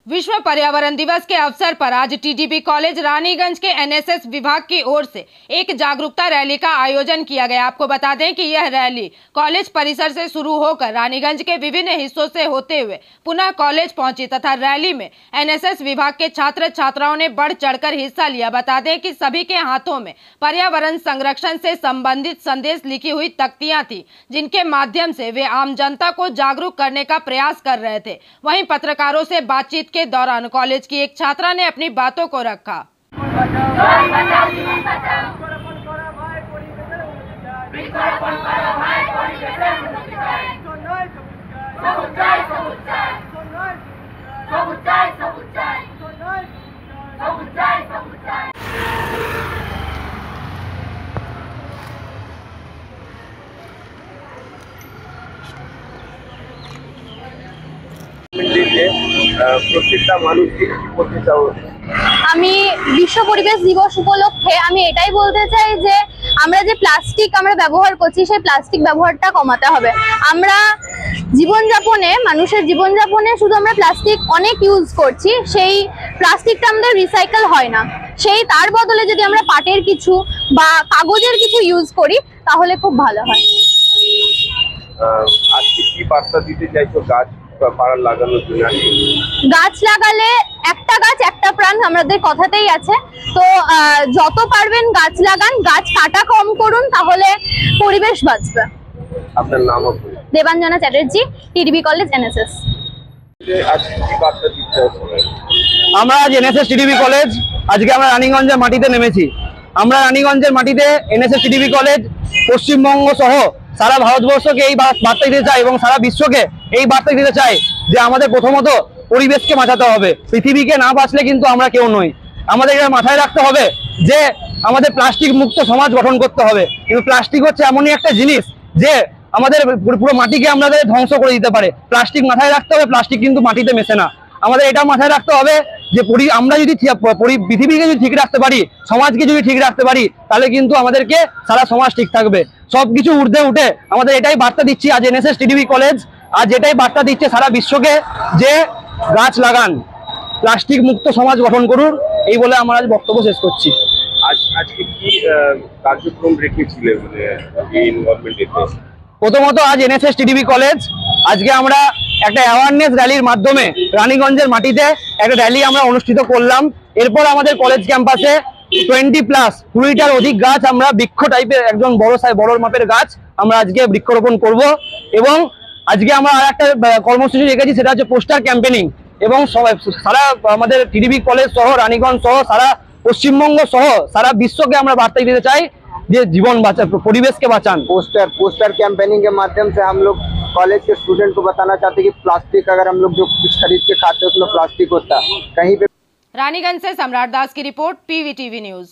विश्व पर्यावरण दिवस के अवसर पर आज टीडीबी कॉलेज रानीगंज के एनएसएस विभाग की ओर से एक जागरूकता रैली का आयोजन किया गया। आपको बता दें कि यह रैली कॉलेज परिसर से शुरू होकर रानीगंज के विभिन्न हिस्सों से होते हुए पुनः कॉलेज पहुंची तथा रैली में एनएसएस विभाग के छात्र छात्राओं ने बढ़ चढ़कर हिस्सा लिया। बता दें कि सभी के हाथों में पर्यावरण संरक्षण से संबंधित संदेश लिखी हुई तख्तियां थी, जिनके माध्यम से वे आम जनता को जागरूक करने का प्रयास कर रहे थे। वहीं पत्रकारों से बातचीत के दौरान कॉलेज की एक छात्रा ने अपनी बातों को रखा। আমি বিশ্ব পরিবেশ দিবস উপলক্ষে আমি এটাই বলতে চাই যে আমরা যে প্লাস্টিক ব্যবহার করছি সেই প্লাস্টিক ব্যবহারটা কমাতে হবে। আমরা জীবনযাপনে মানুষের জীবনযাপনে শুধু আমরা প্লাস্টিক অনেক ইউজ করছি, সেই প্লাস্টিকটা আমাদের রিসাইকেল হয় না। সেই তার বদলে যদি আমরা পাটের কিছু বা কাগজের কিছু ইউজ করি তাহলে খুব ভালো হয়। আজকে কি বার্তা দিতে চাইছো গাছ লাগানোর জন্য? গাছ লাগালে একটা গাছ একটা প্রাণ আমাদের কথাতেই আছে, তো যত পারবেন গাছ লাগান, গাছ কাটা কম করুন, তাহলে পরিবেশ বাঁচবে। আপনার নাম? Debanjana Chatterjee, TDB college NSS. আজকে কি বার্তা দিতে চাইছো? আমরা আজ এনএসএস টিডিবি কলেজ আজকে আমরা রানীগঞ্জের মাটিতে নেমেছি। আমরা রানীগঞ্জের মাটিতে এনএসএস টিডিবি কলেজ পশ্চিমবঙ্গ সহ সারা ভারতবর্ষকে এই বার্তা দিতে চাই এবং সারা বিশ্বকে এই বার্তা দিতে চাই যে আমাদের প্রথমত পরিবেশকে বাঁচাতে হবে। পৃথিবীকে না বাঁচলে কিন্তু আমরা কেউ নই। আমাদের এটা মাথায় রাখতে হবে যে আমাদের প্লাস্টিক মুক্ত সমাজ গঠন করতে হবে। কিন্তু প্লাস্টিক হচ্ছে এমনই একটা জিনিস যে আমাদের পুরো মাটিকে আমাদের ধ্বংস করে দিতে পারে। প্লাস্টিক মাথায় রাখতে হবে, প্লাস্টিক কিন্তু মাটিতে মেশে না। আমাদের এটা মাথায় রাখতে হবে যে আমরা যদি পৃথিবীকে যদি ঠিক রাখতে পারি, সমাজকে যদি ঠিক রাখতে পারি, তাহলে কিন্তু আমাদেরকে সারা সমাজ ঠিক থাকবে। সবকিছু ঊর্ধ্বে উঠে আমাদের এটাই বার্তা দিচ্ছি আজ এনএসএস টিডিবি কলেজ আজ এটাই বার্তা দিচ্ছে সারা বিশ্বকে যে গাছ লাগান, প্লাস্টিক মুক্ত সমাজ গঠন করুন। এই বলে আমার আজ বক্তব্য শেষ করছি। আজকে কি কার্যক্রম রেখেছিলেন প্রথমত আজ এনএসএস টিডিবি কলেজ আজকে আমরা একটা অ্যাওয়ারনেস র্যালির মাধ্যমে রানীগঞ্জের মাটিতে একটা র্যালি আমরা অনুষ্ঠিত করলাম। এরপর আমাদের কলেজ ক্যাম্পাসে 20+ অধিক গাছ আমরা বৃক্ষ টাইপের একজন বড় মাপের গাছ আমরা আজকে বৃক্ষরোপণ করব। এবং আজকে আমরা আর একটা কর্মসূচি রেখেছি, সেটা হচ্ছে পোস্টার ক্যাম্পেনিং। এবং সারা আমাদের টিডিবি কলেজ সহ রানীগঞ্জ সহ সারা পশ্চিমবঙ্গ সহ সারা বিশ্বকে আমরা বার্তা দিতে চাই যে জীवन बचाओ, परिवेश के बचान। पोस्टर कैंपेनिंग के माध्यम से हम लोग कॉलेज के स्टूडेंट को बताना चाहते हैं कि प्लास्टिक अगर हम लोग जो कुछ खरीद के खाते हैं उसमें प्लास्टिक होता है कहीं पे। रानीगंज से सम्राट दास की रिपोर्ट, पीवीटीवी न्यूज।